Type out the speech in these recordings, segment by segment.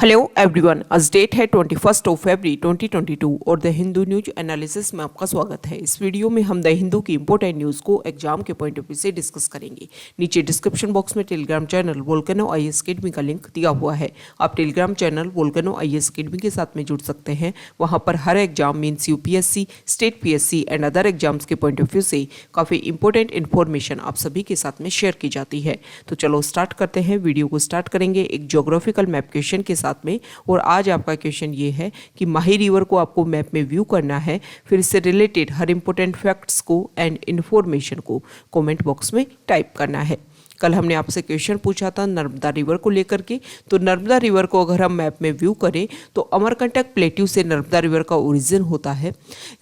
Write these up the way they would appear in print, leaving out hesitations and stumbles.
Hello everyone, आज date है 21 फरवरी 2022 और द हिंदू न्यूज एनालिसिस में आपका स्वागत है। इस वीडियो में हम द हिंदू की इंपॉर्टेंट न्यूज़ को एग्जाम के पॉइंट ऑफ व्यू से डिस्कस करेंगे। नीचे डिस्क्रिप्शन बॉक्स में Telegram channel Volcano IAS Academy का लिंक दिया हुआ है। आप Telegram channel Volcano IAS Academy के साथ में जुड़ सकते हैं। वहाँ पर हर exam means UPSC, state PSC and other exams के पॉइंट ऑफ व्यू से काफ़ी इंपॉर्टेंट इन्फॉर्मेशन आप सभी के साथ में शेयर की जाती है। तो चलो स्टार्ट करते हैं। वीडियो को स्टार्ट करेंगे एक ज्योग्राफिकल मैप क्वेश्चन के साथ में। और आज आपका क्वेश्चन ये है कि माही रिवर को आपको मैप में व्यू करना है, फिर इससे रिलेटेड हर इंपॉर्टेंट फैक्ट्स को एंड इन्फॉर्मेशन को कमेंट बॉक्स में टाइप करना है। कल हमने आपसे क्वेश्चन पूछा था नर्मदा रिवर को लेकर के, तो नर्मदा रिवर को अगर हम मैप में व्यू करें तो अमरकंटक प्लेट्यू से नर्मदा रिवर का ओरिजिन होता है।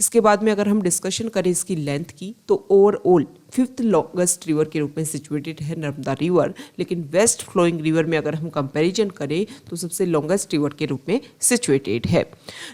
इसके बाद में अगर हम डिस्कशन करें इसकी लेंथ की, तो ओवरऑल 5th लॉन्गेस्ट रिवर के रूप में सिचुएटेड है नर्मदा रिवर। लेकिन वेस्ट फ्लोइंग रिवर में अगर हम कंपैरिजन करें तो सबसे लॉन्गेस्ट रिवर के रूप में सिचुएटेड है।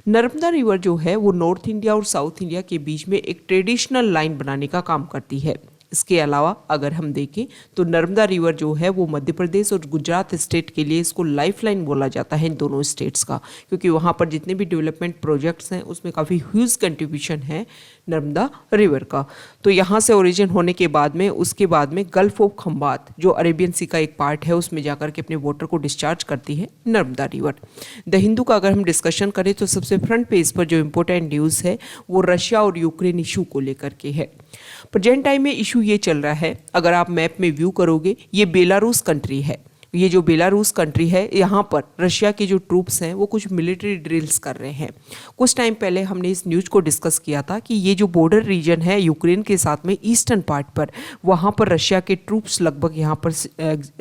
नर्मदा रिवर जो है वो नॉर्थ इंडिया और साउथ इंडिया के बीच में एक ट्रेडिशनल लाइन बनाने का काम करती है। इसके अलावा अगर हम देखें तो नर्मदा रिवर जो है वो मध्य प्रदेश और गुजरात स्टेट के लिए इसको लाइफलाइन बोला जाता है इन दोनों स्टेट्स का, क्योंकि वहाँ पर जितने भी डेवलपमेंट प्रोजेक्ट्स हैं उसमें काफ़ी ह्यूज कंट्रीब्यूशन है नर्मदा रिवर का। तो यहाँ से ओरिजिन होने के बाद में उसके बाद में गल्फ ऑफ खंबात जो अरेबियन सी का एक पार्ट है उसमें जाकर के अपने वाटर को डिस्चार्ज करती है नर्मदा रिवर। द हिंदू का अगर हम डिस्कशन करें तो सबसे फ्रंट पेज पर जो इम्पोर्टेंट न्यूज़ है वो रशिया और यूक्रेन इशू को लेकर के है। प्रेजेंट टाइम में इशू ये चल रहा है, अगर आप मैप में व्यू करोगे ये बेलारूस कंट्री है। ये जो बेलारूस कंट्री है यहाँ पर रशिया के जो ट्रूप्स हैं वो कुछ मिलिट्री ड्रिल्स कर रहे हैं। कुछ टाइम पहले हमने इस न्यूज़ को डिस्कस किया था कि ये जो बॉर्डर रीजन है यूक्रेन के साथ में ईस्टर्न पार्ट पर, वहाँ पर रशिया के ट्रूप्स लगभग यहाँ पर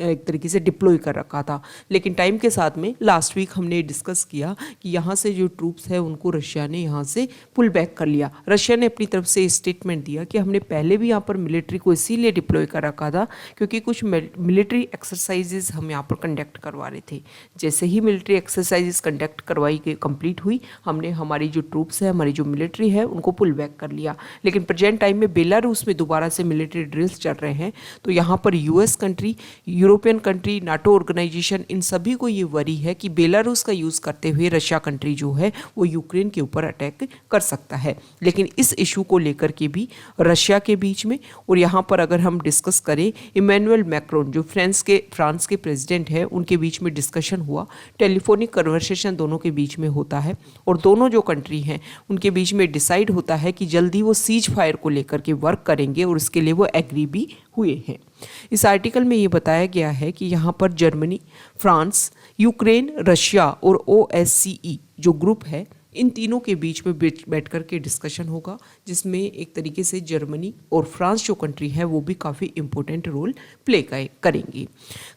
एक तरीके से डिप्लॉय कर रखा था। लेकिन टाइम के साथ में लास्ट वीक हमने डिस्कस किया कि यहाँ से जो ट्रूप्स है उनको रशिया ने यहाँ से पुल बैक कर लिया। रशिया ने अपनी तरफ से स्टेटमेंट दिया कि हमने पहले भी यहाँ पर मिलिट्री को इसीलिए डिप्लॉय कर रखा था क्योंकि कुछ मिलिट्री एक्सरसाइजेज हम यहाँ पर कंडक्ट करवा रहे थे। जैसे ही मिलिट्री एक्सरसाइजेस कंडक्ट करवाई गई, कंप्लीट हुई, हमने हमारी जो ट्रूप्स है, हमारी जो मिलिट्री है उनको पुल बैक कर लिया। लेकिन प्रेजेंट टाइम में बेलारूस में दोबारा से मिलिट्री ड्रिल्स चल रहे हैं। तो यहाँ पर US country, European country, NATO organisation, इन सभी को ये वरी है कि बेलारूस का यूज़ करते हुए रशिया कंट्री जो है वो यूक्रेन के ऊपर अटैक कर सकता है। लेकिन इस इशू को लेकर के भी रशिया के बीच में और यहाँ पर अगर हम डिस्कस करें इमैनुअल मैक्रोन जो फ्रांस के प्रेसिडेंट है उनके बीच में डिस्कशन हुआ। टेलीफोनिक कन्वर्सेशन दोनों के बीच में होता है और दोनों जो कंट्री हैं उनके बीच में डिसाइड होता है कि जल्दी वो सीज फायर को लेकर के वर्क करेंगे और उसके लिए वो एग्री भी हुए हैं। इस आर्टिकल में ये बताया गया है कि यहाँ पर जर्मनी, फ्रांस, यूक्रेन, रशिया और OSCE जो ग्रुप है इन तीनों के बीच में बैठ कर के डिस्कशन होगा, जिसमें एक तरीके से जर्मनी और फ्रांस जो कंट्री है वो भी काफ़ी इंपॉर्टेंट रोल प्ले करेंगी।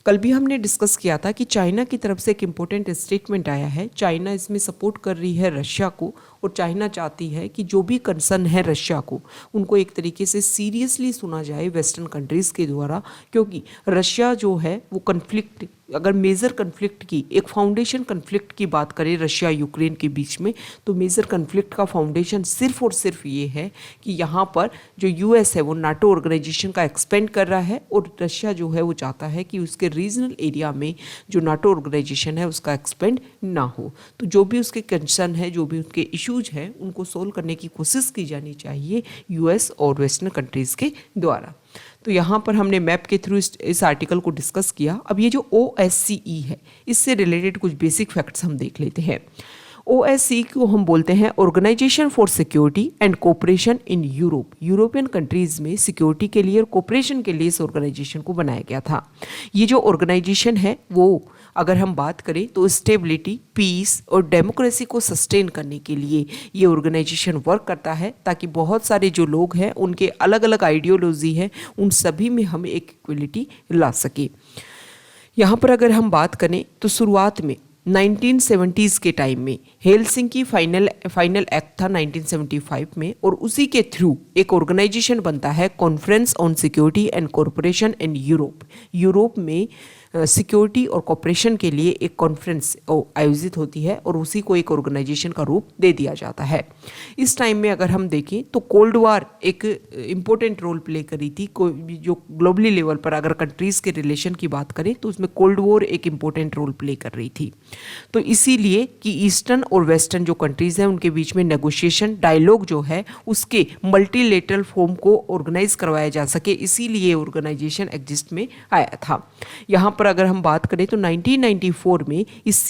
कल भी हमने डिस्कस किया था कि चाइना की तरफ से एक इम्पोर्टेंट स्टेटमेंट आया है। चाइना इसमें सपोर्ट कर रही है रशिया को और चाइना चाहती है कि जो भी कंसर्न है रशिया को उनको एक तरीके से सीरियसली सुना जाए वेस्टर्न कंट्रीज़ के द्वारा, क्योंकि रशिया जो है वो कन्फ्लिक्ट, अगर मेजर कन्फ्लिक्ट की, एक फाउंडेशन कन्फ्लिक्ट की बात करें रशिया यूक्रेन के बीच में, तो मेजर कन्फ्लिक्ट का फाउंडेशन सिर्फ और सिर्फ ये है कि यहाँ पर जो यूएस है वो नाटो ऑर्गेनाइजेशन का एक्सपेंड कर रहा है और रशिया जो है वो चाहता है कि उसके रीजनल एरिया में जो नाटो ऑर्गेनाइजेशन है उसका एक्सपेंड ना हो। तो जो भी उसके कंसर्न है, जो भी उसके इश्यूज हैं, उनको सोल्व करने की कोशिश की जानी चाहिए यूएस और वेस्टर्न कंट्रीज़ के द्वारा। तो यहाँ पर हमने मैप के थ्रू इस आर्टिकल को डिस्कस किया। अब ये जो OSCE है इससे रिलेटेड कुछ बेसिक फैक्ट्स हम देख लेते हैं। OSCE को हम बोलते हैं organization for security and cooperation in Europe. European countries में सिक्योरिटी के लिए और कोऑपरेशन के लिए इस ऑर्गेनाइजेशन को बनाया गया था। ये जो ऑर्गेनाइजेशन है वो अगर हम बात करें तो स्टेबिलिटी, पीस और डेमोक्रेसी को सस्टेन करने के लिए ये ऑर्गेनाइजेशन वर्क करता है, ताकि बहुत सारे जो लोग हैं उनके अलग अलग आइडियोलॉजी है उन सभी में हम एक इक्वलिटी ला सके। यहाँ पर अगर हम बात करें तो शुरुआत में 1970s के टाइम में हेलसिंकी फाइनल एक्ट था 1975 में, और उसी के थ्रू एक ऑर्गेनाइजेशन बनता है conference on security and corporation in Europe. Europe में सिक्योरिटी और कॉपरेशन के लिए एक कॉन्फ्रेंस आयोजित होती है और उसी को एक ऑर्गेनाइजेशन का रूप दे दिया जाता है। इस टाइम में अगर हम देखें तो कोल्ड वार एक इम्पोर्टेंट रोल प्ले करी थी। जो ग्लोबली लेवल पर अगर कंट्रीज़ के रिलेशन की बात करें तो उसमें कोल्ड वॉर एक इम्पोर्टेंट रोल प्ले कर रही थी। तो इसीलिए कि ईस्टर्न और वेस्टर्न जो कंट्रीज़ हैं उनके बीच में नेगोशिएशन डायलॉग जो है उसके मल्टीलेटरल फॉर्म को ऑर्गेनाइज करवाया जा सके, इसीलिए ऑर्गेनाइजेशन एग्जिस्ट में आया था। यहाँ पर अगर हम बात करें तो 1994 में इस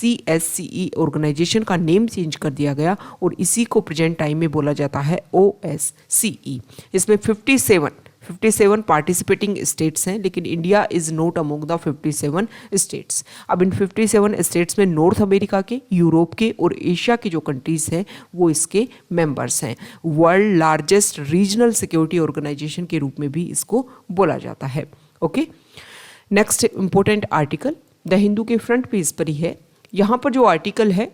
CSCE ऑर्गेनाइजेशन का नेम चेंज कर दिया गया और इसी को प्रेजेंट टाइम में बोला जाता है OSCE। इसमें 57 पार्टिसिपेटिंग स्टेट्स हैं, लेकिन India is not among the 57 states. अब इन 57 स्टेट्स में नॉर्थ अमेरिका के, यूरोप के और एशिया के जो कंट्रीज हैं वो इसके मेंबर्स हैं। World largest regional security organization के रूप में भी इसको बोला जाता है। Okay, next important article the Hindu के फ्रंट पेज पर ही है। यहाँ पर जो आर्टिकल है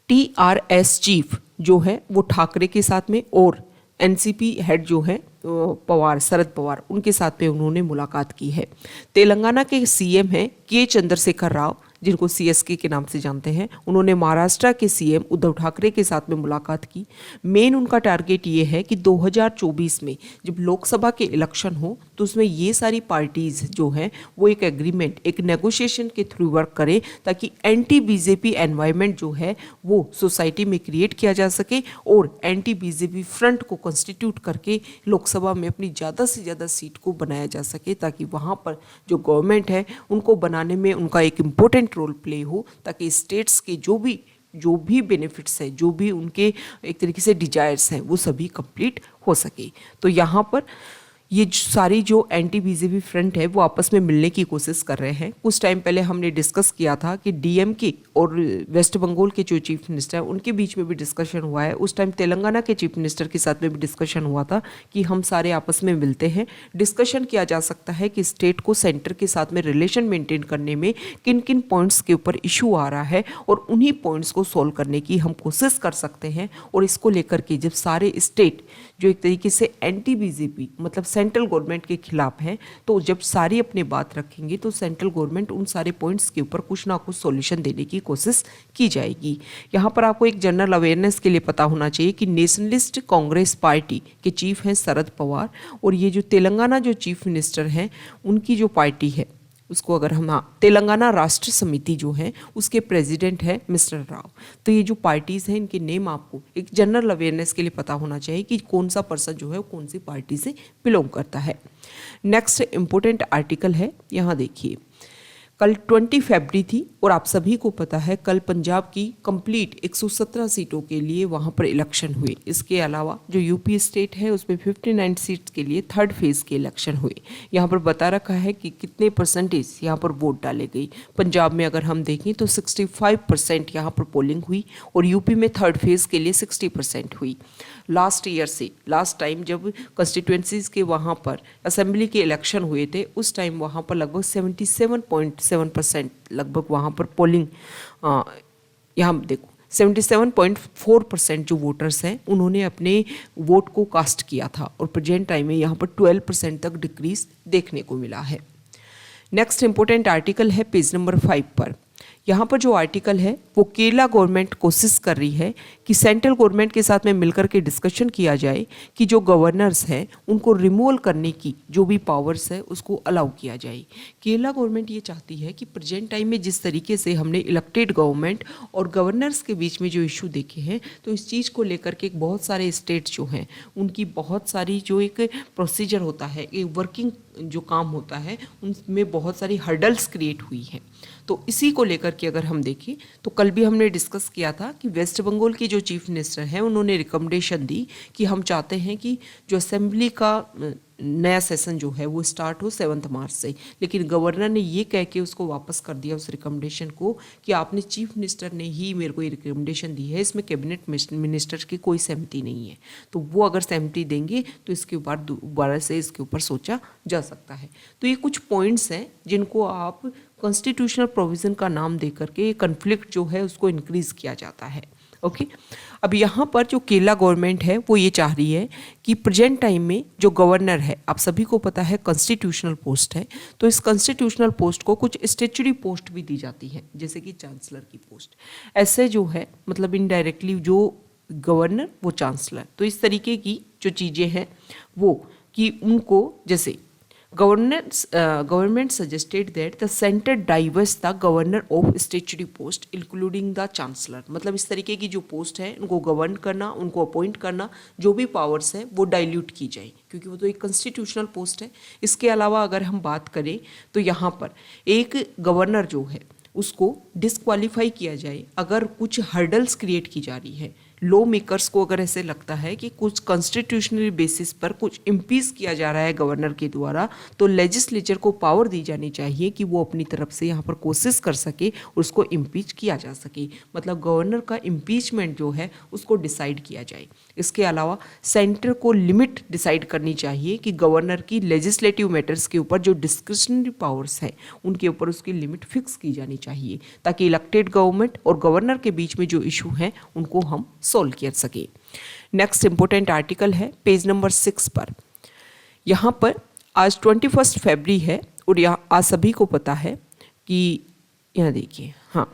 TRS चीफ जो है वो ठाकरे के साथ में और NCP हेड जो है पवार, शरद पवार, उनके साथ में उन्होंने मुलाकात की है। तेलंगाना के CM हैं के चंद्रशेखर राव, जिनको CSK के नाम से जानते हैं। उन्होंने महाराष्ट्र के CM उद्धव ठाकरे के साथ में मुलाकात की। मेन उनका टारगेट ये है कि 2024 में जब लोकसभा के इलेक्शन हो तो उसमें ये सारी पार्टीज जो हैं वो एक एग्रीमेंट, एक नेगोशिएशन के थ्रू वर्क करें ताकि एंटी BJP एनवायरनमेंट जो है वो सोसाइटी में क्रिएट किया जा सके और एंटी BJP फ्रंट को कंस्टिट्यूट करके लोकसभा में अपनी ज़्यादा से ज़्यादा सीट को बनाया जा सके, ताकि वहाँ पर जो गवर्नमेंट है उनको बनाने में उनका एक इम्पोर्टेंट रोल प्ले हो, ताकि स्टेट्स के जो भी बेनिफिट्स हैं, जो भी उनके एक तरीके से डिजायर्स हैं वो सभी कंप्लीट हो सके। तो यहाँ पर ये सारी जो एंटी BJP फ्रंट है वो आपस में मिलने की कोशिश कर रहे हैं। कुछ टाइम पहले हमने डिस्कस किया था कि DMK और वेस्ट बंगाल के जो चीफ मिनिस्टर हैं उनके बीच में भी डिस्कशन हुआ है। उस टाइम तेलंगाना के चीफ मिनिस्टर के साथ में भी डिस्कशन हुआ था कि हम सारे आपस में मिलते हैं, डिस्कशन किया जा सकता है कि स्टेट को सेंटर के साथ में रिलेशन मेंटेन करने में किन किन पॉइंट्स के ऊपर इशू आ रहा है और उन्हीं पॉइंट्स को सॉल्व करने की हम कोशिश कर सकते हैं। और इसको लेकर के जब सारे स्टेट जो एक तरीके से एंटी BJP मतलब सेंट्रल गवर्नमेंट के खिलाफ हैं, तो जब सारी अपनी बात रखेंगे तो सेंट्रल गवर्नमेंट उन सारे पॉइंट्स के ऊपर कुछ ना कुछ सॉल्यूशन देने की कोशिश की जाएगी। यहाँ पर आपको एक जनरल अवेयरनेस के लिए पता होना चाहिए कि नेशनलिस्ट कांग्रेस पार्टी के चीफ हैं शरद पवार, और ये जो तेलंगाना जो चीफ मिनिस्टर हैं उनकी जो पार्टी है उसको अगर हम तेलंगाना राष्ट्र समिति जो है उसके प्रेसिडेंट है मिस्टर राव। तो ये जो पार्टीज़ हैं इनके नेम आपको एक जनरल अवेयरनेस के लिए पता होना चाहिए कि कौन सा पर्सन जो है वो कौन सी पार्टी से बिलोंग करता है। नेक्स्ट इम्पोर्टेंट आर्टिकल है, यहाँ देखिए कल 20 फरवरी थी और आप सभी को पता है कल पंजाब की कंप्लीट 117 सीटों के लिए वहाँ पर इलेक्शन हुए। इसके अलावा जो यूपी स्टेट है उसमें 59 सीट्स के लिए थर्ड फेज़ के इलेक्शन हुए। यहाँ पर बता रखा है कि कितने परसेंटेज यहाँ पर वोट डाले गई। पंजाब में अगर हम देखें तो 65% यहाँ पर पोलिंग हुई और यूपी में थर्ड फेज़ के लिए 60% हुई। लास्ट ईयर से लास्ट टाइम जब कंस्टिट्यूएंसीज के वहाँ पर असेंबली के इलेक्शन हुए थे उस टाइम वहाँ पर लगभग 77.7% लगभग वहाँ पर पोलिंग, यहाँ देखो 77.4% जो वोटर्स हैं उन्होंने अपने वोट को कास्ट किया था और प्रेजेंट टाइम में यहाँ पर 12% तक डिक्रीज देखने को मिला है। नेक्स्ट इंपॉर्टेंट आर्टिकल है पेज नंबर 5 पर। यहाँ पर जो आर्टिकल है वो केरला गवर्नमेंट कोशिश कर रही है कि सेंट्रल गवर्नमेंट के साथ में मिलकर के डिस्कशन किया जाए कि जो गवर्नर्स हैं उनको रिमूवल करने की जो भी पावर्स है उसको अलाउ किया जाए। केरला गवर्नमेंट ये चाहती है कि प्रेजेंट टाइम में जिस तरीके से हमने इलेक्टेड गवर्नमेंट और गवर्नर्स के बीच में जो इशू देखे हैं तो इस चीज़ को लेकर के बहुत सारे स्टेट्स जो हैं उनकी बहुत सारी जो एक प्रोसीजर होता है, एक वर्किंग जो काम होता है उनमें बहुत सारी हर्डल्स क्रिएट हुई हैं। तो इसी को लेकर के अगर हम देखें तो कल भी हमने डिस्कस किया था कि वेस्ट बंगाल की जो चीफ मिनिस्टर हैं उन्होंने रिकमेंडेशन दी कि हम चाहते हैं कि जो असेंबली का नया सेशन जो है वो स्टार्ट हो 7 मार्च से, लेकिन गवर्नर ने ये कह के उसको वापस कर दिया उस रिकमेंडेशन को कि आपने चीफ मिनिस्टर ने ही मेरे को ये रिकमेंडेशन दी है, इसमें कैबिनेट मिनिस्टर की कोई सहमति नहीं है। तो वो अगर सहमति देंगे तो इसके ऊपर दोबारा से इसके ऊपर सोचा जा सकता है। तो ये कुछ पॉइंट्स हैं जिनको आप कॉन्स्टिट्यूशनल प्रोविज़न का नाम दे करके ये कन्फ्लिक्ट जो है उसको इंक्रीज़ किया जाता है। ओके। अब यहाँ पर जो केरला गवर्नमेंट है वो ये चाह रही है कि प्रेजेंट टाइम में जो गवर्नर है, आप सभी को पता है कॉन्स्टिट्यूशनल पोस्ट है, तो इस कॉन्स्टिट्यूशनल पोस्ट को कुछ स्टेचुरी पोस्ट भी दी जाती है, जैसे कि चांसलर की पोस्ट। ऐसे जो है मतलब इनडायरेक्टली जो गवर्नर वो चांसलर, तो इस तरीके की जो चीज़ें हैं वो कि उनको जैसे government suggested that the centre diverse the governor of statutory post including the chancellor. मतलब इस तरीके की जो पोस्ट है उनको गवर्न करना, उनको अपॉइंट करना, जो भी पावर्स है वो डाइल्यूट की जाए, क्योंकि वो तो एक कॉन्स्टिट्यूशनल पोस्ट है। इसके अलावा अगर हम बात करें तो यहाँ पर एक गवर्नर जो है उसको डिस्क्वालीफाई किया जाए अगर कुछ हर्डल्स क्रिएट की जा रही है। लॉ मेकर्स को अगर ऐसे लगता है कि कुछ कॉन्स्टिट्यूशनल बेसिस पर कुछ इम्पीच किया जा रहा है गवर्नर के द्वारा, तो लेजिस्लेचर को पावर दी जानी चाहिए कि वो अपनी तरफ से यहाँ पर कोशिश कर सके और उसको इम्पीच किया जा सके। मतलब गवर्नर का इम्पीचमेंट जो है उसको डिसाइड किया जाए। इसके अलावा सेंटर को लिमिट डिसाइड करनी चाहिए कि गवर्नर की लेजिस्लेटिव मैटर्स के ऊपर जो डिस्क्रिशनरी पावर्स हैं उनके ऊपर उसकी लिमिट फिक्स की जानी चाहिए, ताकि इलेक्टेड गवर्नमेंट और गवर्नर के बीच में जो इशू हैं उनको हम सोल्व कर सके। नेक्स्ट इंपॉर्टेंट आर्टिकल है पेज नंबर 6 पर। यहाँ पर आज 21 फरवरी है और यहाँ आज सभी को पता है कि यहाँ देखिए, हाँ,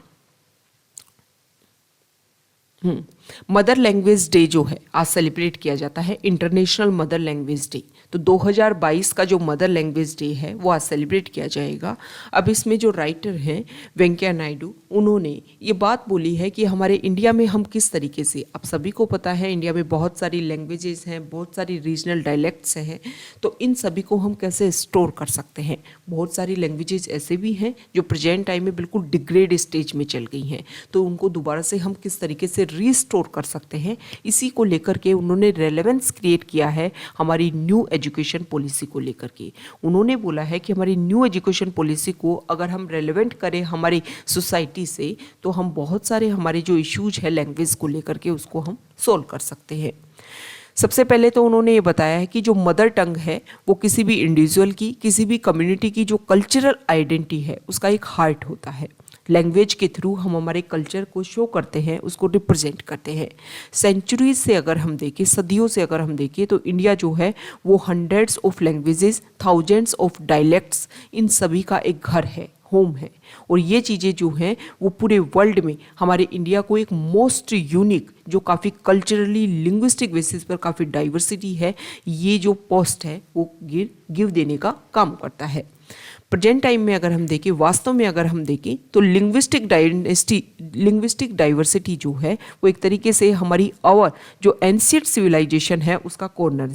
मदर लैंग्वेज डे जो है आज सेलिब्रेट किया जाता है, इंटरनेशनल मदर लैंग्वेज डे। तो 2022 का जो मदर लैंग्वेज डे है वो आज सेलिब्रेट किया जाएगा। अब इसमें जो राइटर हैं वेंकैया नायडू, उन्होंने ये बात बोली है कि हमारे इंडिया में हम किस तरीके से, आप सभी को पता है इंडिया में बहुत सारी लैंग्वेजेस हैं, बहुत सारी रीजनल डायलेक्ट्स हैं, तो इन सभी को हम कैसे स्टोर कर सकते हैं। बहुत सारी लैंग्वेजेस ऐसे भी हैं जो प्रेजेंट टाइम में बिल्कुल डिग्रेड स्टेज में चल गई हैं, तो उनको दोबारा से हम किस तरीके से रीस्टोर कर सकते हैं, इसी को लेकर के उन्होंने रेलेवेंस क्रिएट किया है हमारी न्यू एजुकेशन पॉलिसी को लेकर के। उन्होंने बोला है कि हमारी न्यू एजुकेशन पॉलिसी को अगर हम रेलेवेंट करें हमारी सोसाइटी से, तो हम बहुत सारे हमारे जो इश्यूज है लैंग्वेज को लेकर के उसको हम सोल्व कर सकते हैं। सबसे पहले तो उन्होंने ये बताया है कि जो मदर टंग है वो किसी भी इंडिविजुअल की, किसी भी कम्युनिटी की जो कल्चरल आइडेंटिटी है उसका एक हार्ट होता है। लैंग्वेज के थ्रू हम हमारे कल्चर को शो करते हैं, उसको रिप्रेजेंट करते हैं। सेंचुरीज से अगर हम देखें, सदियों से अगर हम देखें, तो इंडिया जो है वो hundreds of languages, thousands of dialects, इन सभी का एक घर है, होम है। और ये चीज़ें जो हैं वो पूरे वर्ल्ड में हमारे इंडिया को एक मोस्ट यूनिक, जो काफ़ी कल्चरली लिंग्विस्टिक बेसिस पर काफ़ी डाइवर्सिटी है, ये जो पोस्ट है वो गिव देने का काम करता है। प्रेजेंट टाइम में अगर हम देखें, वास्तव में अगर हम देखें तो लिंग्विस्टिक डाइवर्सिटी जो है वो एक तरीके से हमारी जो एंशिएंट सिविलाइजेशन है उसका कॉर्नर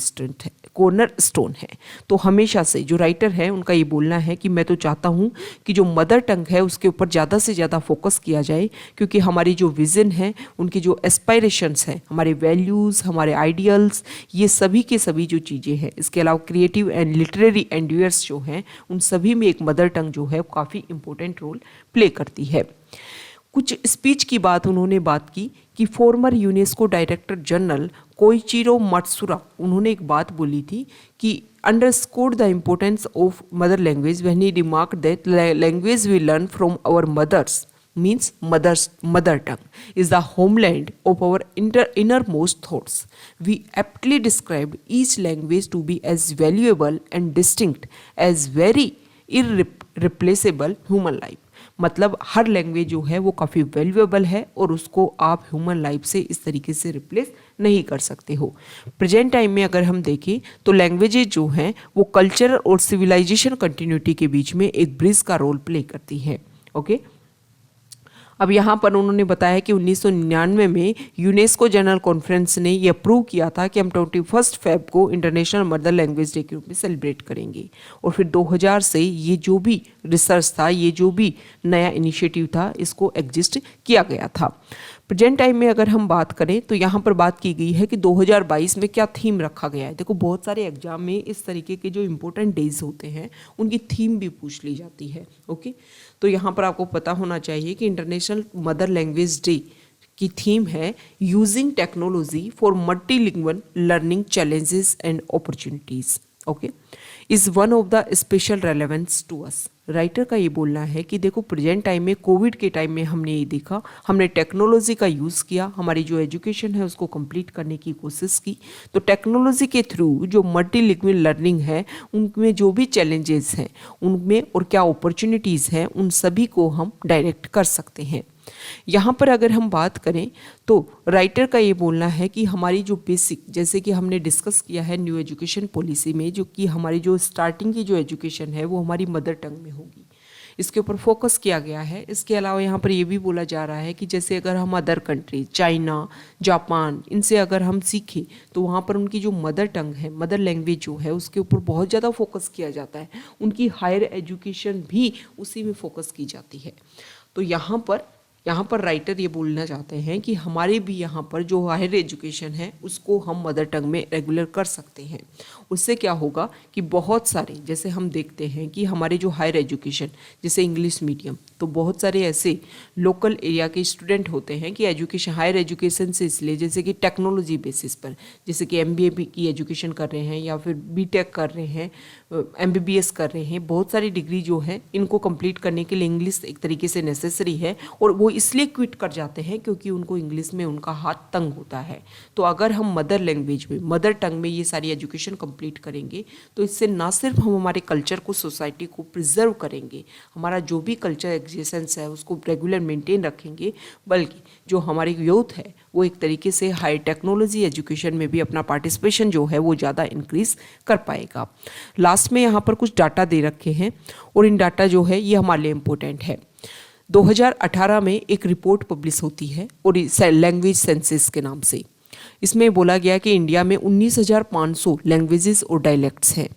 स्टोन है। तो हमेशा से जो राइटर है उनका ये बोलना है कि मैं तो चाहता हूँ कि जो मदर टंग है उसके ऊपर ज़्यादा से ज़्यादा फोकस किया जाए, क्योंकि हमारी जो विज़न है, उनकी जो एस्पायरेशंस हैं, हमारे वैल्यूज़, हमारे आइडियल्स, ये सभी के सभी जो चीज़ें हैं, इसके अलावा क्रिएटिव एंड लिटरेरी एंड्यूअर्स जो हैं, उन सभी में एक मदर टंग जो है वो काफ़ी इंपॉर्टेंट रोल प्ले करती है। कुछ स्पीच की बात उन्होंने बात की कि former UNESCO director general Koichiro Matsuura, उन्होंने एक बात बोली थी कि underscored the importance of mother language when he remarked that language we learn from our mothers means mother tongue is the homeland of our innermost thoughts. We aptly described each language to be as valuable and distinct as very irreplaceable human life. मतलब हर language जो है वो काफ़ी valuable है और उसको आप human life से इस तरीके से रिप्लेस नहीं कर सकते हो। प्रेजेंट टाइम में अगर हम देखें तो लैंग्वेजेज जो हैं वो कल्चर और सिविलाइजेशन कंटिन्यूटी के बीच में एक ब्रिज का रोल प्ले करती हैं। ओके, अब यहाँ पर उन्होंने बताया कि 1999 में यूनेस्को जनरल कॉन्फ्रेंस ने ये अप्रूव किया था कि हम 21 फेब को इंटरनेशनल मदर लैंग्वेज डे के रूप में सेलिब्रेट करेंगे। और फिर 2000 से ये जो भी रिसर्च था, ये जो भी नया इनिशिएटिव था, इसको एग्जिस्ट किया गया था। प्रेजेंट टाइम में अगर हम बात करें तो यहाँ पर बात की गई है कि 2022 में क्या थीम रखा गया है। देखो, बहुत सारे एग्जाम में इस तरीके के जो इम्पोर्टेंट डेज होते हैं उनकी थीम भी पूछ ली जाती है। ओके, तो यहाँ पर आपको पता होना चाहिए कि इंटरनेशनल मदर लैंग्वेज डे की थीम है using technology for multilingual learning challenges and opportunities. Okay, is one of the special relevance to us. Writer का ये बोलना है कि देखो प्रेजेंट टाइम में, कोविड के टाइम में हमने ये देखा, हमने टेक्नोलॉजी का यूज़ किया, हमारी जो एजुकेशन है उसको कंप्लीट करने की कोशिश की। तो टेक्नोलॉजी के थ्रू जो मल्टीलिंगुअल लर्निंग है, उनमें जो भी चैलेंजेस हैं उनमें और क्या अपॉर्चुनिटीज़ हैं, उन सभी को हम डायरेक्ट कर सकते हैं। यहाँ पर अगर हम बात करें तो राइटर का ये बोलना है कि हमारी जो बेसिक, जैसे कि हमने डिस्कस किया है न्यू एजुकेशन पॉलिसी में, जो कि हमारी जो स्टार्टिंग की जो एजुकेशन है वो हमारी मदर टंग में होगी, इसके ऊपर फोकस किया गया है। इसके अलावा यहाँ पर ये भी बोला जा रहा है कि जैसे अगर हम अदर कंट्री, चाइना, जापान, इनसे अगर हम सीखें तो वहाँ पर उनकी जो मदर टंग है, मदर लैंग्वेज जो है, उसके ऊपर बहुत ज़्यादा फोकस किया जाता है। उनकी हायर एजुकेशन भी उसी में फोकस की जाती है। तो यहाँ पर राइटर ये बोलना चाहते हैं कि हमारे भी यहाँ पर जो हायर एजुकेशन है उसको हम मदर टंग में रेगुलर कर सकते हैं। उससे क्या होगा कि बहुत सारे, जैसे हम देखते हैं कि हमारे जो हायर एजुकेशन, जैसे इंग्लिश मीडियम, तो बहुत सारे ऐसे लोकल एरिया के स्टूडेंट होते हैं कि एजुकेशन, हायर एजुकेशन से इसलिए जैसे कि टेक्नोलॉजी बेसिस पर, जैसे कि MBA की एजुकेशन कर रहे हैं या फिर BTech कर रहे हैं, MBBS कर रहे हैं, बहुत सारी डिग्री जो है इनको कंप्लीट करने के लिए इंग्लिश एक तरीके से नेसेसरी है, और वो इसलिए क्विट कर जाते हैं क्योंकि उनको इंग्लिश में उनका हाथ तंग होता है। तो अगर हम मदर लैंग्वेज में, मदर टंग में ये सारी एजुकेशन कंप्लीट करेंगे तो इससे ना सिर्फ हम हमारे कल्चर को, सोसाइटी को प्रिजर्व करेंगे, हमारा जो भी कल्चर एग्जिस्टेंस है उसको रेगुलर मेंटेन रखेंगे, बल्कि जो हमारी यूथ है वो एक तरीके से हाई टेक्नोलॉजी एजुकेशन में भी अपना पार्टिसिपेशन जो है वो ज़्यादा इंक्रीज कर पाएगा। लास्ट में यहाँ पर कुछ डाटा दे रखे हैं और इन डाटा जो है ये हमारे लिए इम्पोर्टेंट है। 2018 में एक रिपोर्ट पब्लिश होती है और लैंग्वेज सेंसस के नाम से, इसमें बोला गया कि इंडिया में 19,500 लैंग्वेजेस और डायलेक्ट्स हैं।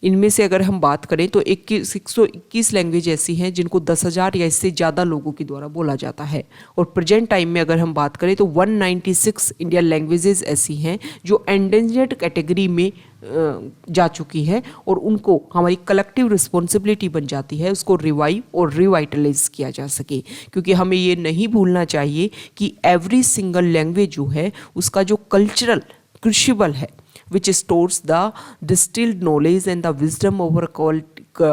इनमें से अगर हम बात करें तो 121 लैंग्वेज ऐसी हैं जिनको 10,000 या इससे ज़्यादा लोगों के द्वारा बोला जाता है, और प्रेजेंट टाइम में अगर हम बात करें तो 196 इंडियन लैंग्वेजेस ऐसी हैं जो एंडेंजर्ड कैटेगरी में जा चुकी है, और उनको हमारी कलेक्टिव रिस्पॉन्सिबिलिटी बन जाती है उसको रिवाइव और रिवाइटलाइज किया जा सके। क्योंकि हमें ये नहीं भूलना चाहिए कि एवरी सिंगल लैंग्वेज जो है उसका जो कल्चरल क्रूशिबल है, which stores the distilled knowledge and the wisdom of our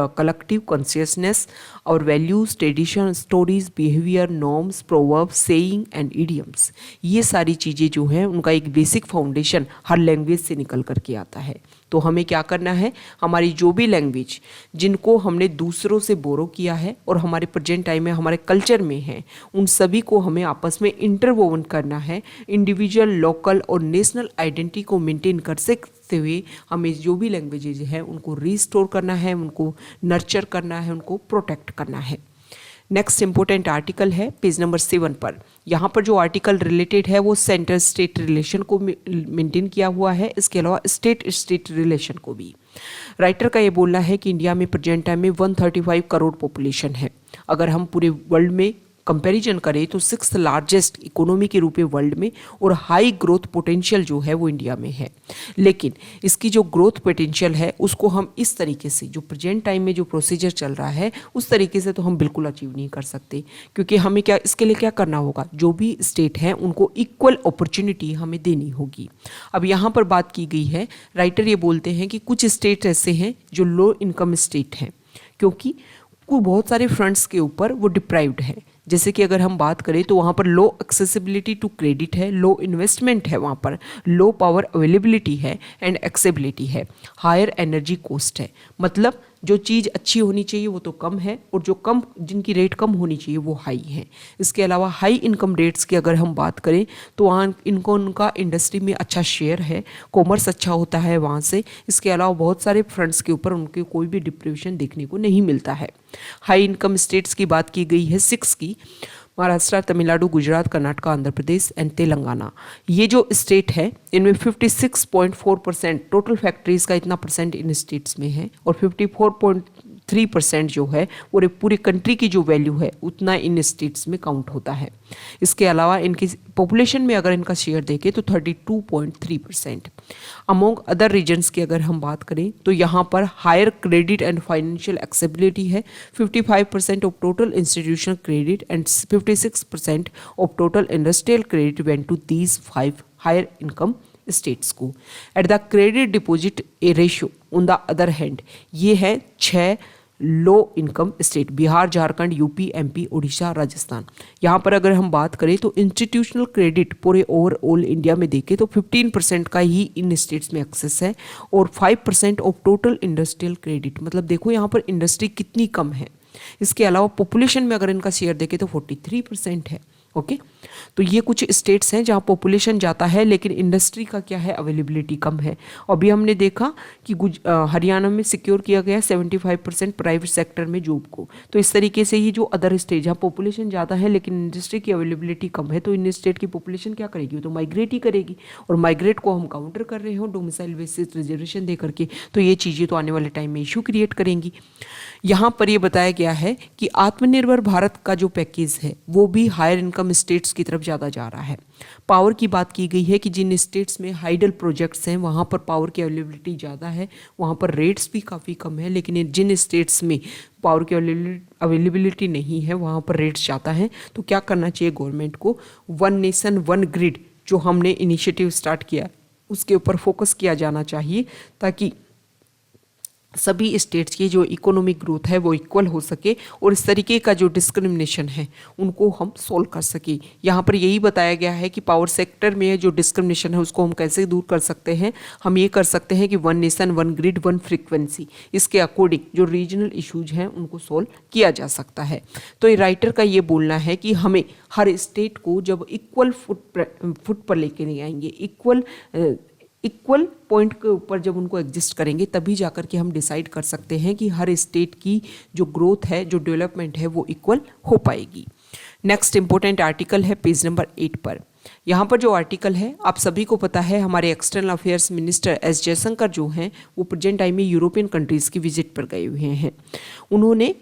collective consciousness, our values, tradition, stories, behavior, norms, proverbs, saying and idioms। ये सारी चीज़ें जो हैं उनका एक बेसिक फाउंडेशन हर लैंग्वेज से निकल करके आता है। तो हमें क्या करना है, हमारी जो भी लैंग्वेज जिनको हमने दूसरों से बोरो किया है और हमारे प्रेजेंट टाइम में हमारे कल्चर में है, उन सभी को हमें आपस में इंटरवोवन करना है। इंडिविजुअल, लोकल और नेशनल आइडेंटिटी को मेंटेन कर सकते हुए हमें जो भी लैंग्वेजेज हैं उनको रिस्टोर करना है, उनको नर्चर करना है, उनको प्रोटेक्ट करना है। नेक्स्ट इंपॉर्टेंट आर्टिकल है पेज नंबर 7 पर। यहाँ पर जो आर्टिकल रिलेटेड है वो सेंटर स्टेट रिलेशन को मेंटेन किया हुआ है, इसके अलावा स्टेट स्टेट रिलेशन को भी। राइटर का ये बोलना है कि इंडिया में प्रेजेंट टाइम में 135 करोड़ पॉपुलेशन है। अगर हम पूरे वर्ल्ड में कंपैरिजन करें तो 6th लार्जेस्ट इकोनॉमी के रूप में वर्ल्ड में, और हाई ग्रोथ पोटेंशियल जो है वो इंडिया में है। लेकिन इसकी जो ग्रोथ पोटेंशियल है उसको हम इस तरीके से, जो प्रेजेंट टाइम में जो प्रोसीजर चल रहा है उस तरीके से तो हम बिल्कुल अचीव नहीं कर सकते। क्योंकि हमें क्या, इसके लिए क्या करना होगा, जो भी स्टेट हैं उनको इक्वल अपॉर्चुनिटी हमें देनी होगी। अब यहाँ पर बात की गई है, राइटर ये बोलते हैं कि कुछ स्टेट ऐसे हैं जो लो इनकम स्टेट हैं, क्योंकि बहुत सारे फ्रंट्स के ऊपर वो डिप्राइव्ड है। जैसे कि अगर हम बात करें तो वहाँ पर लो एक्सेसिबिलिटी टू क्रेडिट है, लो इन्वेस्टमेंट है, वहाँ पर लो पावर अवेलेबिलिटी है एंड एक्सेबिलिटी है, हायर एनर्जी कॉस्ट है। मतलब जो चीज़ अच्छी होनी चाहिए वो तो कम है, और जो कम, जिनकी रेट कम होनी चाहिए वो हाई है। इसके अलावा हाई इनकम रेट्स की अगर हम बात करें तो वहाँ इनको उनका इंडस्ट्री में अच्छा शेयर है, कॉमर्स अच्छा होता है वहाँ से। इसके अलावा बहुत सारे फ्रंट्स के ऊपर उनके कोई भी डिप्रेशन देखने को नहीं मिलता है। हाई इनकम स्टेट्स की बात की गई है 6 की, महाराष्ट्र, तमिलनाडु, गुजरात, कर्नाटक, आंध्र प्रदेश एंड तेलंगाना। ये जो स्टेट है इनमें 56.4% टोटल फैक्ट्रीज का इतना परसेंट इन स्टेट्स में है, और 54.3% जो है वो पूरी कंट्री की जो वैल्यू है उतना इन स्टेट्स में काउंट होता है। इसके अलावा इनकी पॉपुलेशन में अगर इनका शेयर देखें तो 32.3%। अमोंग अदर रीजन्स की अगर हम बात करें तो यहाँ पर higher credit and financial accessibility है, 55% of total institutional credit and 56% of total industrial credit went to these 5 higher income states को। At the credit deposit a ratio on the other hand, ये है 6 low income state, Bihar, Jharkhand, UP, MP, Orissa, Rajasthan. यहाँ पर अगर हम बात करें तो इंस्टीट्यूशनल क्रेडिट पूरे ओवरऑल इंडिया में देखें तो 15% का ही इन स्टेट्स में एक्सेस है और 5% ऑफ टोटल इंडस्ट्रियल क्रेडिट, मतलब देखो यहाँ पर इंडस्ट्री कितनी कम है। इसके अलावा पॉपुलेशन में अगर इनका शेयर देखें तो 43% है। ओके, तो ये कुछ स्टेट्स हैं जहाँ पॉपुलेशन ज़्यादा है लेकिन इंडस्ट्री का क्या है, अवेलेबिलिटी कम है। अभी हमने देखा कि हरियाणा में सिक्योर किया गया 75% प्राइवेट सेक्टर में जॉब को। तो इस तरीके से ये जो अदर स्टेट जहाँ पॉपुलेशन ज़्यादा है लेकिन इंडस्ट्री की अवेलेबिलिटी कम है, तो इन स्टेट की पॉपुलेशन क्या करेगी, तो माइग्रेट ही करेगी। और माइग्रेट को हम काउंटर कर रहे हो डोमिसाइल बेसिस रिजर्वेशन दे करके, तो ये चीज़ें तो आने वाले टाइम में इशू क्रिएट करेंगी। यहाँ पर ये बताया गया है कि आत्मनिर्भर भारत का जो पैकेज है वो भी हायर इनकम स्टेट्स की तरफ ज़्यादा जा रहा है। पावर की बात की गई है कि जिन स्टेट्स में हाइडल प्रोजेक्ट्स हैं वहाँ पर पावर की अवेलेबिलिटी ज़्यादा है, वहाँ पर रेट्स भी काफ़ी कम है, लेकिन जिन स्टेट्स में पावर की अवेलेबिलिटी नहीं है वहाँ पर रेट्स ज़्यादा हैं। तो क्या करना चाहिए गवर्नमेंट को, वन नेशन वन ग्रिड जो हमने इनिशिएटिव स्टार्ट किया उसके ऊपर फोकस किया जाना चाहिए ताकि सभी स्टेट्स की जो इकोनॉमिक ग्रोथ है वो इक्वल हो सके और इस तरीके का जो डिस्क्रिमिनेशन है उनको हम सोल्व कर सके। यहाँ पर यही बताया गया है कि पावर सेक्टर में जो डिस्क्रिमिनेशन है उसको हम कैसे दूर कर सकते हैं। हम ये कर सकते हैं कि one nation one grid one frequency, इसके अकॉर्डिंग जो रीजनल इश्यूज हैं उनको सोल्व किया जा सकता है। तो ये राइटर का ये बोलना है कि हमें हर स्टेट को जब इक्वल फुट पर लेके नहीं आएंगे, इक्वल पॉइंट के ऊपर जब उनको एग्जिस्ट करेंगे तभी जाकर के हम डिसाइड कर सकते हैं कि हर स्टेट की जो ग्रोथ है, जो डेवलपमेंट है वो इक्वल हो पाएगी। नेक्स्ट इंपॉर्टेंट आर्टिकल है पेज नंबर 8 पर। यहाँ पर जो आर्टिकल है आप सभी को पता है, हमारे external affairs minister S Jaishankar जो हैं वो प्रेजेंट टाइम में यूरोपियन कंट्रीज़ की विजिट पर गए हुए हैं। उन्होंने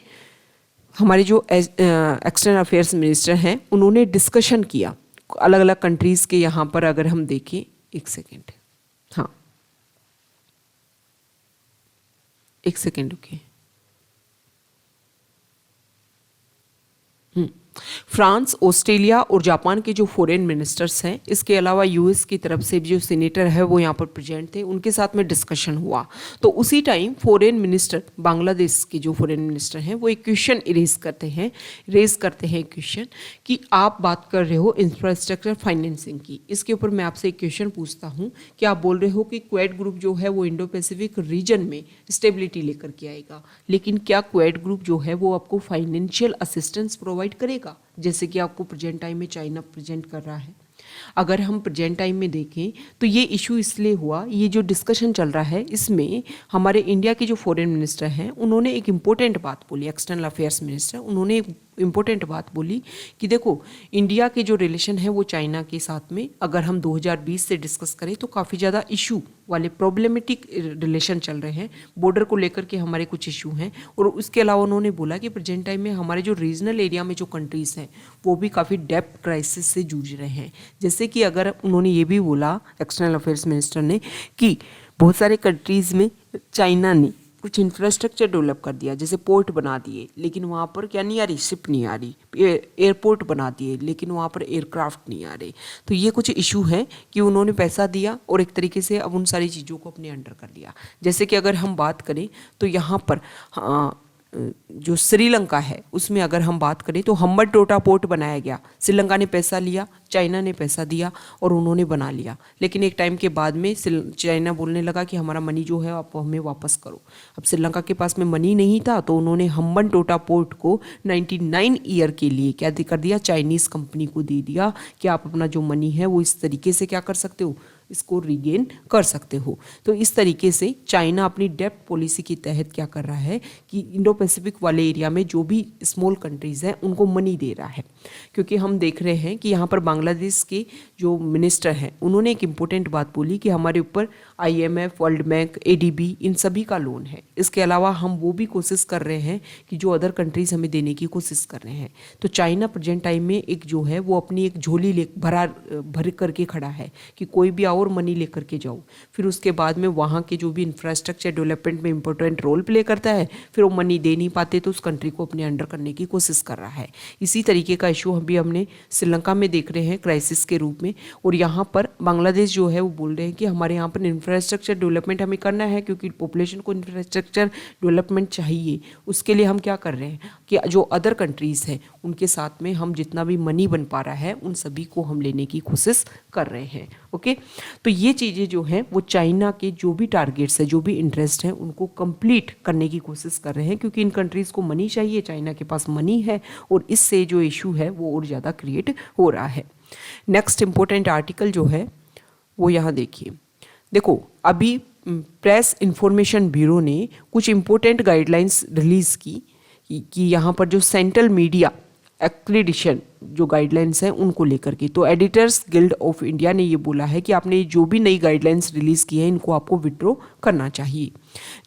हमारे जो एक्सटर्नल अफेयर्स मिनिस्टर हैं उन्होंने डिस्कशन किया अलग अलग कंट्रीज़ के। यहाँ पर अगर हम देखें, एक सेकेंड, हाँ एक सेकेंड रुकिए। फ्रांस, ऑस्ट्रेलिया और जापान के जो फॉरेन मिनिस्टर्स हैं, इसके अलावा यूएस की तरफ से जो सीनेटर है वो यहाँ पर प्रेजेंट थे, उनके साथ में डिस्कशन हुआ। तो उसी टाइम फॉरेन मिनिस्टर, बांग्लादेश के जो फॉरेन मिनिस्टर हैं वो एक क्वेश्चन रेज करते हैं क्वेश्चन कि आप बात कर रहे हो इंफ्रास्ट्रक्चर फाइनेंसिंग की। इसके ऊपर मैं आपसे एक क्वेश्चन पूछता हूँ कि आप बोल रहे हो कि क्वेड ग्रुप जो है वो इंडो पैसिफिक रीजन में स्टेबिलिटी लेकर के आएगा, लेकिन क्या क्वेड ग्रुप जो है वो आपको फाइनेंशियल असिस्टेंस प्रोवाइड करेगा जैसे कि आपको प्रेजेंट टाइम में चाइना प्रेजेंट कर रहा है? अगर हम प्रेजेंट टाइम में देखें तो ये इशू इसलिए हुआ, ये जो डिस्कशन चल रहा है इसमें हमारे इंडिया के जो फॉरेन मिनिस्टर हैं उन्होंने एक इम्पोर्टेंट बात बोली, एक्सटर्नल अफेयर्स मिनिस्टर, उन्होंने एक इम्पोर्टेंट बात बोली कि देखो इंडिया के जो रिलेशन है वो चाइना के साथ में अगर हम 2020 से डिस्कस करें तो काफ़ी ज़्यादा इशू वाले प्रॉब्लमेटिक रिलेशन चल रहे हैं, बॉर्डर को लेकर के हमारे कुछ इशू हैं। और उसके अलावा उन्होंने बोला कि प्रेजेंट टाइम में हमारे जो रीजनल एरिया में जो कंट्रीज़ हैं वो भी काफ़ी डेप्थ क्राइसिस से जूझ रहे हैं। जैसे कि अगर उन्होंने ये भी बोला एक्सटर्नल अफेयर्स मिनिस्टर ने कि बहुत सारे कंट्रीज़ में चाइना ने कुछ इंफ्रास्ट्रक्चर डेवलप कर दिया, जैसे पोर्ट बना दिए लेकिन वहाँ पर क्या नहीं आ रही, शिप नहीं आ रही, एयरपोर्ट बना दिए लेकिन वहाँ पर एयरक्राफ्ट नहीं आ रहे। तो ये कुछ इशू हैं कि उन्होंने पैसा दिया और एक तरीके से अब उन सारी चीज़ों को अपने अंडर कर लिया। जैसे कि अगर हम बात करें तो यहाँ पर जो श्रीलंका है उसमें अगर हम बात करें तो हम्बनटोटा पोर्ट बनाया गया, श्रीलंका ने पैसा लिया, चाइना ने पैसा दिया और उन्होंने बना लिया, लेकिन एक टाइम के बाद में चाइना बोलने लगा कि हमारा मनी जो है आप हमें वापस करो। अब श्रीलंका के पास में मनी नहीं था तो उन्होंने हम्बनटोटा पोर्ट को 99 ईयर के लिए क्या कर दिया, चाइनीज़ कंपनी को दे दिया कि आप अपना जो मनी है वो इस तरीके से क्या कर सकते हो, इसको रिगेन कर सकते हो। तो इस तरीके से चाइना अपनी डेप्थ पॉलिसी के तहत क्या कर रहा है कि इंडो पैसिफिक वाले एरिया में जो भी स्मॉल कंट्रीज़ हैं उनको मनी दे रहा है। क्योंकि हम देख रहे हैं कि यहाँ पर बांग्लादेश के जो मिनिस्टर हैं उन्होंने एक इम्पोर्टेंट बात बोली कि हमारे ऊपर IMF, वर्ल्ड बैंक, ADB इन सभी का लोन है। इसके अलावा हम वो भी कोशिश कर रहे हैं कि जो अदर कंट्रीज़ हमें देने की कोशिश कर रहे हैं। तो चाइना प्रेजेंट टाइम में एक जो है वो अपनी एक झोली भर करके खड़ा है कि कोई भी और मनी लेकर के जाओ, फिर उसके बाद में वहाँ के जो भी इंफ्रास्ट्रक्चर डेवलपमेंट में इंपॉर्टेंट रोल प्ले करता है, फिर वो मनी दे नहीं पाते तो उस कंट्री को अपने अंडर करने की कोशिश कर रहा है। इसी तरीके का इशू अभी हमने श्रीलंका में देख रहे हैं क्राइसिस के रूप में, और यहाँ पर बांग्लादेश जो है वो बोल रहे हैं कि हमारे यहाँ पर इंफ्रास्ट्रक्चर डेवलपमेंट हमें करना है, क्योंकि पॉपुलेशन को इंफ्रास्ट्रक्चर डेवलपमेंट चाहिए। उसके लिए हम क्या कर रहे हैं कि जो अदर कंट्रीज़ हैं उनके साथ में हम जितना भी मनी बन पा रहा है उन सभी को हम लेने की कोशिश कर रहे हैं। ओके, तो ये चीज़ें जो हैं वो चाइना के जो भी टारगेट्स है, जो भी इंटरेस्ट हैं, उनको कंप्लीट करने की कोशिश कर रहे हैं, क्योंकि इन कंट्रीज़ को मनी चाहिए, चाइना के पास मनी है, और इससे जो इशू है वो और ज़्यादा क्रिएट हो रहा है। नेक्स्ट इंपॉर्टेंट आर्टिकल जो है वो यहाँ देखिए। देखो, अभी प्रेस इंफॉर्मेशन ब्यूरो ने कुछ इंपॉर्टेंट गाइडलाइंस रिलीज़ की कि यहाँ पर जो सेंट्रल मीडिया एक्रीडिशन जो गाइडलाइंस हैं उनको लेकर के, तो एडिटर्स गिल्ड ऑफ इंडिया ने ये बोला है कि आपने जो भी नई गाइडलाइंस रिलीज़ की है इनको आपको विड्रॉ करना चाहिए।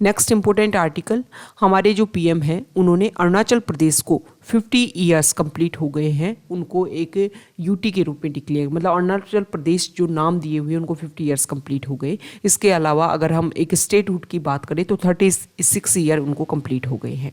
नेक्स्ट इंपॉर्टेंट आर्टिकल, हमारे जो पीएम हैं उन्होंने अरुणाचल प्रदेश को 50 ईयर्स कंप्लीट हो गए हैं, उनको एक यूटी के रूप में डिक्लेयर, मतलब अरुणाचल प्रदेश जो नाम दिए हुए उनको 50 ईयर्स कंप्लीट हो गए। इसके अलावा अगर हम एक स्टेटहुड की बात करें तो 36 ईयर उनको कंप्लीट हो गए हैं।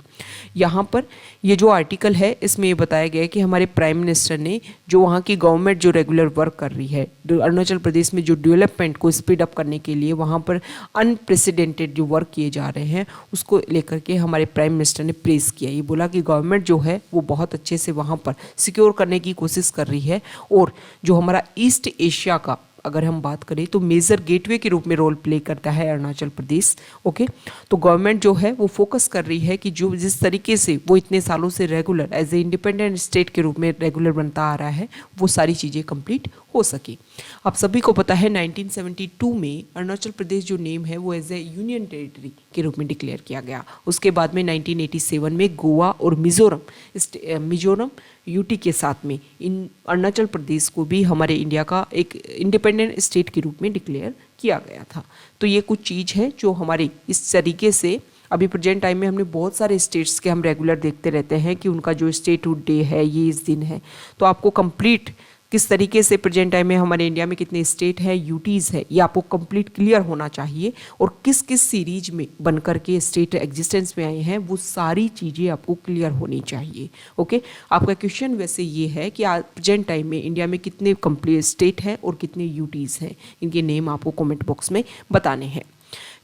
यहाँ पर ये जो आर्टिकल है इसमें ये बताया गया है कि हमारे प्राइम मिनिस्टर ने जो वहाँ की गवर्नमेंट जो रेगुलर वर्क कर रही है अरुणाचल प्रदेश में, जो डेवलपमेंट को स्पीड अप करने के लिए वहाँ पर अनप्रेसिडेंटेड जो वर्क किए जा रहे हैं उसको लेकर के हमारे प्राइम मिनिस्टर ने प्रेस किया। ये बोला कि गवर्नमेंट जो है वो बहुत अच्छे से वहाँ पर सिक्योर करने की कोशिश कर रही है, और जो हमारा ईस्ट एशिया का अगर हम बात करें तो मेजर गेटवे के रूप में रोल प्ले करता है अरुणाचल प्रदेश। ओके, तो गवर्नमेंट जो है वो फोकस कर रही है कि जो जिस तरीके से वो इतने सालों से regular as a independent state के रूप में रेगुलर बनता आ रहा है वो सारी चीज़ें कंप्लीट हो सके। आप सभी को पता है 1972 में अरुणाचल प्रदेश जो नेम है वो एज ए यूनियन टेरिटरी के रूप में डिक्लेयर किया गया। उसके बाद में 1987 में गोवा और मिजोरम यूटी के साथ में इन अरुणाचल प्रदेश को भी हमारे इंडिया का एक इंडिपेंडेंट स्टेट के रूप में डिक्लेयर किया गया था। तो ये कुछ चीज़ है जो हमारे इस तरीके से अभी प्रेजेंट टाइम में हमने बहुत सारे स्टेट्स के हम रेगुलर देखते रहते हैं कि उनका जो स्टेटहुड डे है ये इस दिन है। तो आपको कंप्लीट किस तरीके से प्रेजेंट टाइम में हमारे इंडिया में कितने स्टेट है, यूटीज़ है, ये आपको कंप्लीट क्लियर होना चाहिए, और किस किस सीरीज में बनकर के स्टेट एग्जिस्टेंस में आए हैं वो सारी चीज़ें आपको क्लियर होनी चाहिए। ओके, आपका क्वेश्चन वैसे ये है कि आज प्रेजेंट टाइम में इंडिया में कितने कंप्लीट स्टेट हैं और कितने यूटीज़ हैं, इनके नेम आपको कॉमेंट बॉक्स में बताने हैं।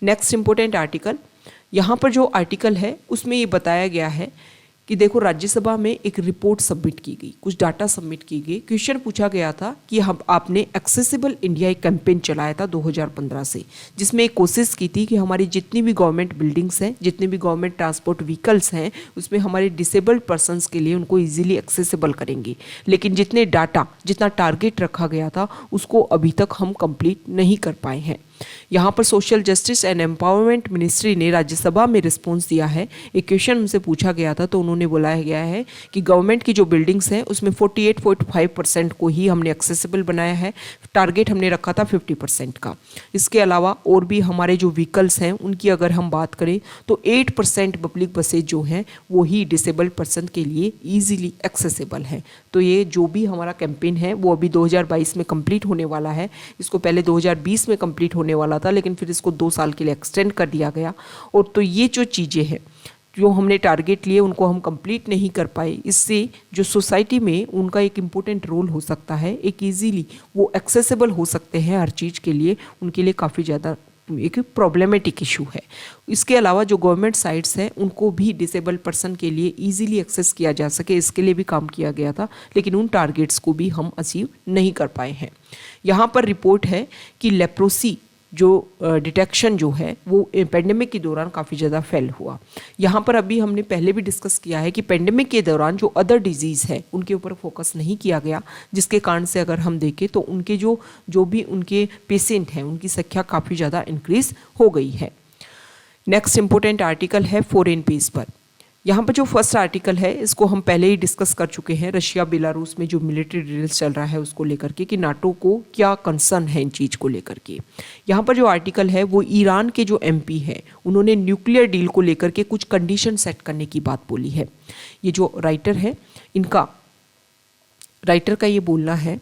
नेक्स्ट इंपॉर्टेंट आर्टिकल, यहाँ पर जो आर्टिकल है उसमें ये बताया गया है कि देखो राज्यसभा में एक रिपोर्ट सबमिट की गई, कुछ डाटा सबमिट की गई। क्वेश्चन पूछा गया था कि हम आपने एक्सेसिबल इंडिया एक कैंपेन चलाया था 2015 से, जिसमें एक कोशिश की थी कि हमारी जितनी भी गवर्नमेंट बिल्डिंग्स हैं, जितने भी गवर्नमेंट ट्रांसपोर्ट व्हीकल्स हैं, उसमें हमारे डिसेबल्ड पर्सनस के लिए उनको ईजिली एक्सेसिबल करेंगे। लेकिन जितना टारगेट रखा गया था उसको अभी तक हम कंप्लीट नहीं कर पाए हैं। यहाँ पर social justice and empowerment ministry ने राज्यसभा में रिस्पॉन्स दिया है। एक क्वेश्चन उनसे पूछा गया था तो उन्होंने बोला गया है कि गवर्नमेंट की जो बिल्डिंग्स हैं उसमें 48.5% को ही हमने एक्सेसिबल बनाया है, टारगेट हमने रखा था 50% का। इसके अलावा और भी हमारे जो व्हीकल्स हैं उनकी अगर हम बात करें तो 8% पब्लिक बसेज जो हैं वो ही डिसेबल्ड पर्सन के लिए ईजिली एक्सेसिबल है। तो ये जो भी हमारा कैंपेन है वो अभी 2022 में कंप्लीट होने वाला है। इसको पहले 2020 में कंप्लीट होने वाला था, लेकिन फिर इसको 2 साल के लिए एक्सटेंड कर दिया गया। और तो ये जो चीज़ें हैं जो हमने टारगेट लिए उनको हम कंप्लीट नहीं कर पाए, इससे जो सोसाइटी में उनका एक इम्पोर्टेंट रोल हो सकता है, एक इजीली वो एक्सेसिबल हो सकते हैं हर चीज़ के लिए, उनके लिए काफ़ी ज़्यादा एक प्रॉब्लमेटिक इशू है। इसके अलावा जो गवर्नमेंट साइट्स हैं उनको भी डिसेबल्ड पर्सन के लिए इजीली एक्सेस किया जा सके, इसके लिए भी काम किया गया था, लेकिन उन टारगेट्स को भी हम अचीव नहीं कर पाए हैं। यहाँ पर रिपोर्ट है कि लेप्रोसी जो डिटेक्शन जो है वो पेंडेमिक के दौरान काफ़ी ज़्यादा फेल हुआ। यहाँ पर अभी हमने पहले भी डिस्कस किया है कि पेंडेमिक के दौरान जो अदर डिजीज़ है उनके ऊपर फोकस नहीं किया गया, जिसके कारण से अगर हम देखें तो उनके जो भी उनके पेशेंट हैं उनकी संख्या काफ़ी ज़्यादा इंक्रीज हो गई है। नेक्स्ट इंपॉर्टेंट आर्टिकल है फॉरेन पेज पर। यहाँ पर जो फर्स्ट आर्टिकल है इसको हम पहले ही डिस्कस कर चुके हैं, रशिया बेलारूस में जो मिलिट्री ड्रिल्स चल रहा है उसको लेकर के कि नाटो को क्या कंसर्न है इन चीज़ को लेकर के। यहाँ पर जो आर्टिकल है वो ईरान के जो एमपी है उन्होंने न्यूक्लियर डील को लेकर के कुछ कंडीशन सेट करने की बात बोली है। ये जो राइटर का ये बोलना है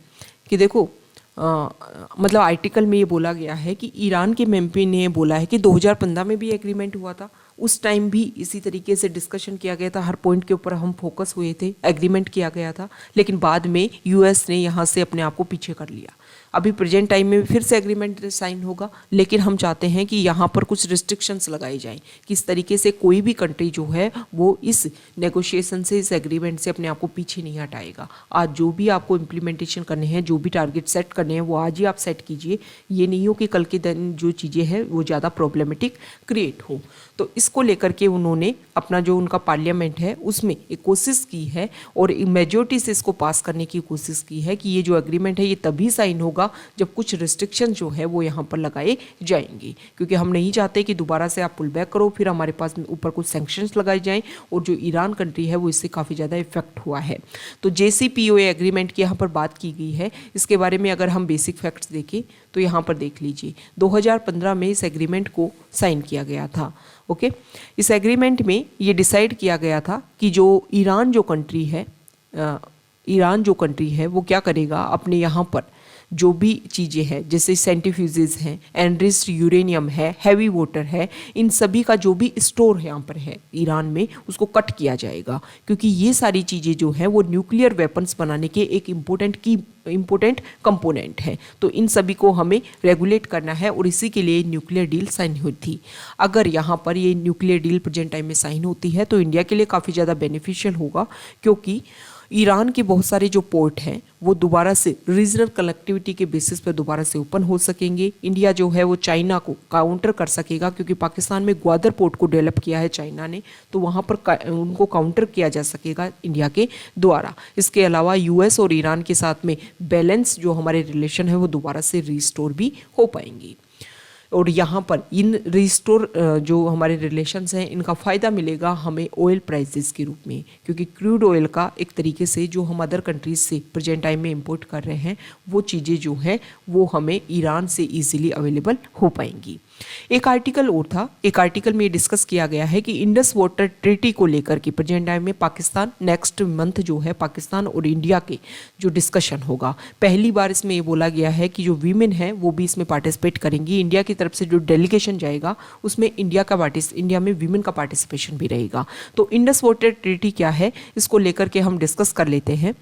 कि देखो आर्टिकल में ये बोला गया है कि ईरान के एमपी ने बोला है कि 2015 में भी एग्रीमेंट हुआ था उस टाइम भी इसी तरीके से डिस्कशन किया गया था, हर पॉइंट के ऊपर हम फोकस हुए थे, एग्रीमेंट किया गया था, लेकिन बाद में यूएस ने यहाँ से अपने आप को पीछे कर लिया। अभी प्रेजेंट टाइम में फिर से एग्रीमेंट साइन होगा, लेकिन हम चाहते हैं कि यहाँ पर कुछ रिस्ट्रिक्शंस लगाई जाएं कि इस तरीके से कोई भी कंट्री जो है वो इस नेगोशिएशन से, इस एग्रीमेंट से अपने आप को पीछे नहीं हटाएगा। आज जो भी आपको इम्प्लीमेंटेशन करने हैं, जो भी टारगेट सेट करने हैं, वो आज ही आप सेट कीजिए। ये नहीं हो कि कल के दिन जो चीज़ें हैं वो ज़्यादा प्रॉब्लमेटिक क्रिएट हो। तो इसको लेकर के उन्होंने अपना जो उनका पार्लियामेंट है उसमें एक कोशिश की है और मेजोरिटी से इसको पास करने की कोशिश की है कि ये जो एग्रीमेंट है ये तभी साइन होगा जब कुछ रिस्ट्रिक्शन जो है वो यहाँ पर लगाए जाएंगे, क्योंकि हम नहीं चाहते कि दोबारा से आप पुल बैक करो, फिर हमारे पास ऊपर कुछ सैंक्शंस लगाए जाएं और जो ईरान कंट्री है वो इससे काफ़ी ज़्यादा इफेक्ट हुआ है। तो JCPOA एग्रीमेंट की यहाँ पर बात की गई है। इसके बारे में अगर हम बेसिक फैक्ट्स देखें तो यहाँ पर देख लीजिए, 2015 में इस एग्रीमेंट को साइन किया गया था। ओके, इस एग्रीमेंट में ये डिसाइड किया गया था कि जो ईरान जो कंट्री है वो क्या करेगा, अपने यहाँ पर जो भी चीज़ें हैं जैसे सेंट्रीफ्यूजेस हैं, एनरिच्ड यूरेनियम है, हैवी वाटर है, इन सभी का जो भी स्टोर यहाँ पर है ईरान में उसको कट किया जाएगा, क्योंकि ये सारी चीज़ें जो हैं वो न्यूक्लियर वेपन्स बनाने के एक इम्पोर्टेंट कंपोनेंट है। तो इन सभी को हमें रेगुलेट करना है और इसी के लिए न्यूक्लियर डील साइन हुई थी। अगर यहाँ पर ये न्यूक्लियर डील प्रेजेंट टाइम में साइन होती है तो इंडिया के लिए काफ़ी ज़्यादा बेनिफिशियल होगा, क्योंकि ईरान के बहुत सारे जो पोर्ट हैं वो दोबारा से रीजनल कनेक्टिविटी के बेसिस पर दोबारा से ओपन हो सकेंगे। इंडिया जो है वो चाइना को काउंटर कर सकेगा, क्योंकि पाकिस्तान में ग्वादर पोर्ट को डेवलप किया है चाइना ने, तो वहाँ पर उनको काउंटर किया जा सकेगा इंडिया के द्वारा। इसके अलावा यूएस और ईरान के साथ में बैलेंस जो हमारे रिलेशन है वो दोबारा से रिस्टोर भी हो पाएंगी। और यहाँ पर इन रिस्टोर जो हमारे रिलेशंस हैं इनका फ़ायदा मिलेगा हमें ऑयल प्राइसेस के रूप में, क्योंकि क्रूड ऑयल का एक तरीके से जो हम अदर कंट्रीज से प्रेजेंट टाइम में इंपोर्ट कर रहे हैं वो चीज़ें जो हैं वो हमें ईरान से इजीली अवेलेबल हो पाएंगी। एक आर्टिकल और था, एक आर्टिकल में ये डिस्कस किया गया है कि इंडस वाटर ट्रीटी को लेकर के प्रेजेंट टाइम में पाकिस्तान नेक्स्ट मंथ जो है पाकिस्तान और इंडिया के जो डिस्कशन होगा, पहली बार इसमें ये बोला गया है कि जो वीमेन है वो भी इसमें पार्टिसिपेट करेंगी। इंडिया की तरफ से जो डेलीगेशन जाएगा उसमें इंडिया में वीमेन का पार्टिसिपेशन भी रहेगा। तो इंडस वाटर ट्रीटी क्या है इसको लेकर के हम डिस्कस कर लेते हैं।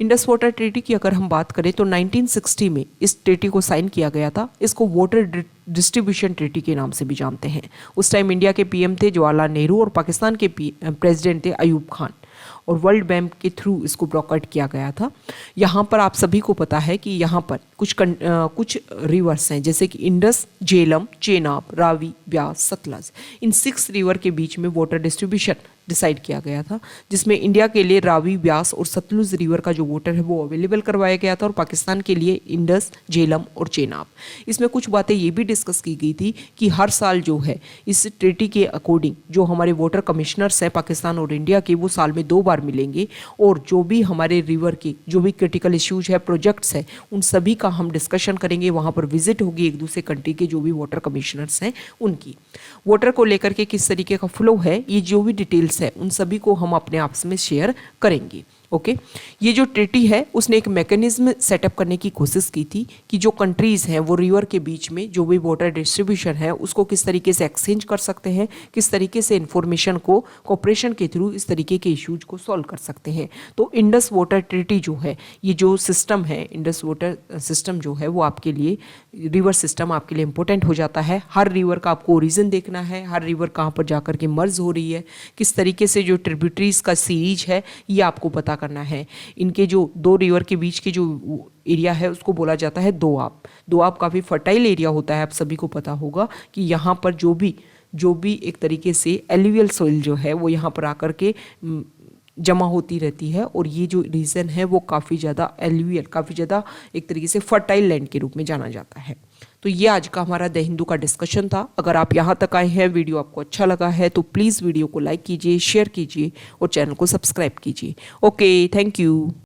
इंडस वाटर ट्रीटी की अगर हम बात करें तो 1960 में इस ट्रीटी को साइन किया गया था। इसको वाटर डिस्ट्रीब्यूशन ट्रीटी के नाम से भी जानते हैं। उस टाइम इंडिया के पीएम थे जवाहरलाल नेहरू और पाकिस्तान के प्रेसिडेंट थे अयूब खान, और वर्ल्ड बैंक के थ्रू इसको ब्रोकर्ड किया गया था। यहाँ पर आप सभी को पता है कि यहाँ पर कुछ रिवर्स हैं, जैसे कि इंडस, झेलम, चेनाब, रावी, ब्यास, सतलज, इन 6 रिवर के बीच में वाटर डिस्ट्रीब्यूशन डिसाइड किया गया था, जिसमें इंडिया के लिए रावी, ब्यास और सतलुज रिवर का जो वाटर है वो अवेलेबल करवाया गया था, और पाकिस्तान के लिए इंडस, झेलम और चेनाब। इसमें कुछ बातें ये भी डिस्कस की गई थी कि हर साल जो है इस ट्रीटी के अकॉर्डिंग जो हमारे वाटर कमिश्नर्स हैं पाकिस्तान और इंडिया के, वो साल में 2 बार मिलेंगे, और जो भी हमारे रिवर के जो भी क्रिटिकल इश्यूज है, प्रोजेक्ट्स हैं, उन सभी का हम डिस्कशन करेंगे। वहाँ पर विजिट होगी एक दूसरे कंट्री के जो भी वाटर कमिश्नर्स हैं उनकी। वाटर को लेकर के किस तरीके का फ्लो है, ये जो भी डिटेल्स है उन सभी को हम अपने आपस में शेयर करेंगे। ओके, ये जो ट्रीटी है उसने एक मैकेनिज्म सेटअप करने की कोशिश की थी कि जो कंट्रीज़ हैं वो रिवर के बीच में जो भी वाटर डिस्ट्रीब्यूशन है उसको किस तरीके से एक्सचेंज कर सकते हैं, किस तरीके से इंफॉर्मेशन को कोऑपरेशन के थ्रू इस तरीके के इश्यूज को सॉल्व कर सकते हैं। तो इंडस वाटर ट्रीटी जो है, ये जो सिस्टम है इंडस वाटर सिस्टम जो है वो आपके लिए, रिवर सिस्टम आपके लिए इंपॉर्टेंट हो जाता है। हर रिवर का आपको ओरिजिन देखना है, हर रिवर कहाँ पर जाकर के मर्ज हो रही है, किस तरीके से जो ट्रिब्यूटरीज का सीरीज है ये आपको पता करना है। इनके जो 2 रिवर के बीच की जो एरिया है उसको बोला जाता है दोआब। दोआब काफ़ी फर्टाइल एरिया होता है, आप सभी को पता होगा कि यहाँ पर जो भी एक तरीके से एलुवियल सॉइल जो है वो यहाँ पर आकर के जमा होती रहती है, और ये जो रीजन है वो काफ़ी ज़्यादा एलुवियल, काफ़ी ज़्यादा एक तरीके से फर्टाइल लैंड के रूप में जाना जाता है। तो ये आज का हमारा द हिंदू का डिस्कशन था। अगर आप यहाँ तक आए हैं, वीडियो आपको अच्छा लगा है तो प्लीज़ वीडियो को लाइक कीजिए, शेयर कीजिए और चैनल को सब्सक्राइब कीजिए। Okay, thank you.